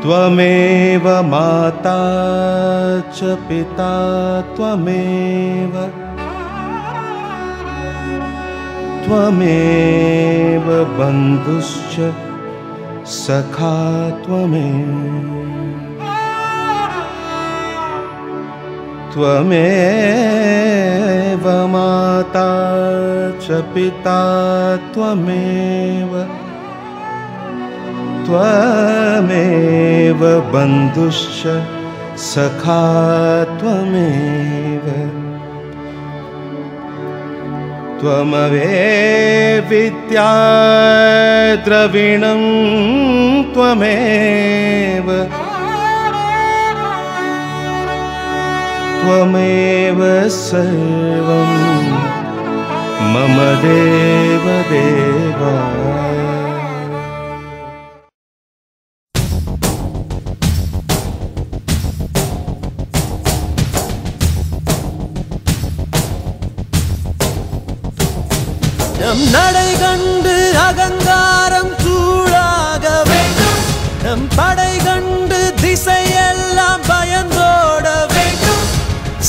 त्वमेव माता च पिता त्वमेव त्वमेव बन्धुश्च सखा त्वमेव माता च पिता त्वमेव त्वमेव बन्धुश्च सखा त्वमेव त्वमेव विद्या द्रविणं त्वमेव त्वमेव सर्वं मम देव देवा நம் நடை கண்டு அகங்காரம் சூழாக வேண்டும் நம் படை கண்டு திசையெல்லாம் பயந்தோட வேண்டும்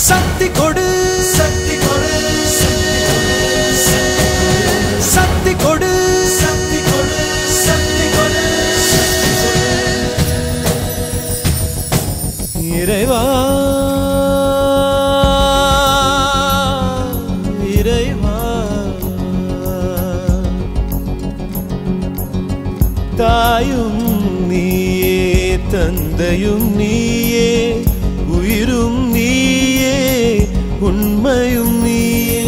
சக்தி கொடு சக்தி கொடு சக்தி கொடு சக்தி கொடு சக்தி கொடு இறைவா தாயும் நீயே தந்தையும் நீயே உயிரும் நீயே உண்மையும் நீயே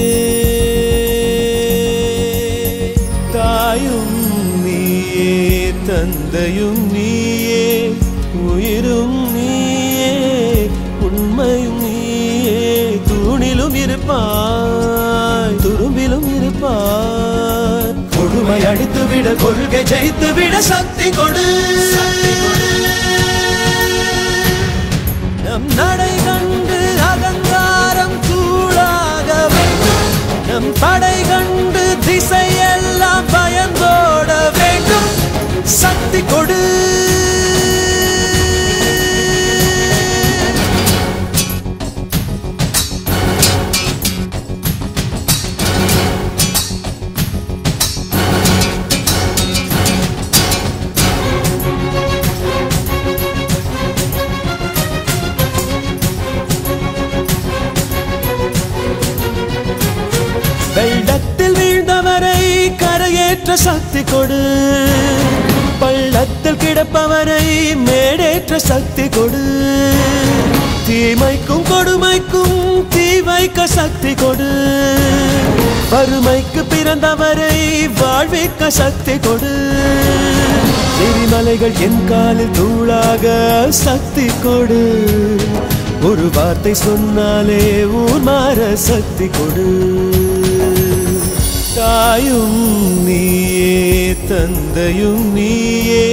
தாயும் நீயே தந்தையும் நீயே உயிரும் நீயே உண்மையும் நீயே தூணிலும் இருப்பாய் துரும்பிலும் இருப்பாய் கொடுமை அடித்து விட கொள்கை ஜெயித்து விட சக்தி கொடு நம் நடை கண்டு அகங்காரம் சூழாக வேண்டும் நம் படை கண்டு திசையெல்லாம் பயந்தோட வேண்டும் சக்தி கொடு வெள்ளத்தில் வீழ்ந்தவரை கரையேற்ற சக்தி கொடு பள்ளத்தில் கிடப்பவரை மேடேற்ற சக்தி கொடு தீமைக்கும் கொடுமைக்கும் தீ வைக்க சக்தி கொடு வறுமைக்கு பிறந்தவரை வாழ்விக்க சக்தி கொடு எரிமலைகள் என் காலில் தூளாக சக்தி கொடு ஒரு வார்த்தை சொன்னாலே ஊர் மாற சக்தி கொடு தாயும் நீயே தந்தையும் நீயே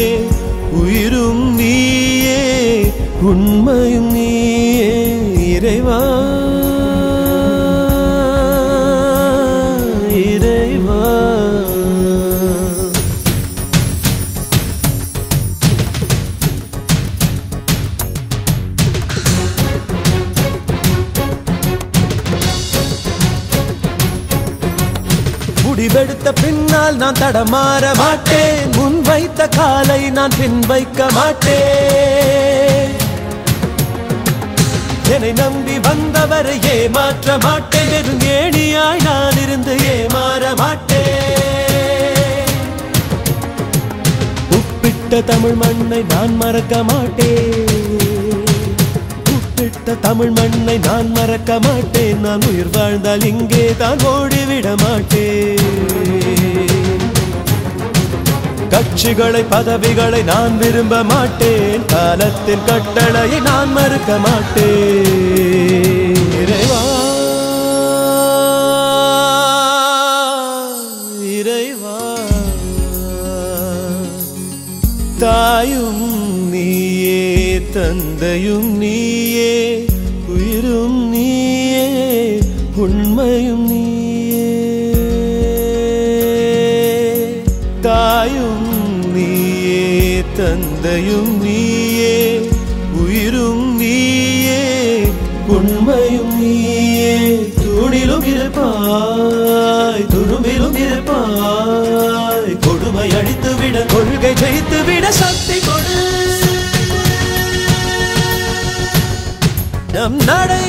உயிரும் நீயே உண்மையும் நீயே இறைவா இறைவா முடிவெடுத்த பின்னால் நான் தடமாற மாட்டேன் முன் வைத்த காலை நான் பின் வைக்க மாட்டேன் என்னை நம்பி வந்தவரை ஏமாற்ற மாட்டேன் வெறும் ஏணியாய் நான் இருந்து ஏமாற மாட்டேன் உப்பிட்ட தமிழ் மண்ணை நான் மறக்க மாட்டேன் உப்பிட்ட தமிழ் மண்ணை நான் மறக்க மாட்டேன் நான் உயிர் வாழ்ந்தால் இங்கே தான் ஓடிவிட மாட்டேன் கட்சிகளை பதவிகளை நான் விரும்ப மாட்டேன் காலத்தின் கட்டளையை நான் மறுக்க மாட்டேன் இறைவா இறைவா தாயும் நீயே தந்தையும் நீயே உயிரும் நீயே உண்மையும் நீயே தாயும் நீயே தந்தை விதையும் நீயே உயிரும் நீயே உண்மையும் நீயே தூணிலும் இருப்பாய் துரும்பிலும் இருப்பாய் கொடுமை அடித்து விட கொள்கை ஜெயித்து விட சக்தி கொடு நம் நடை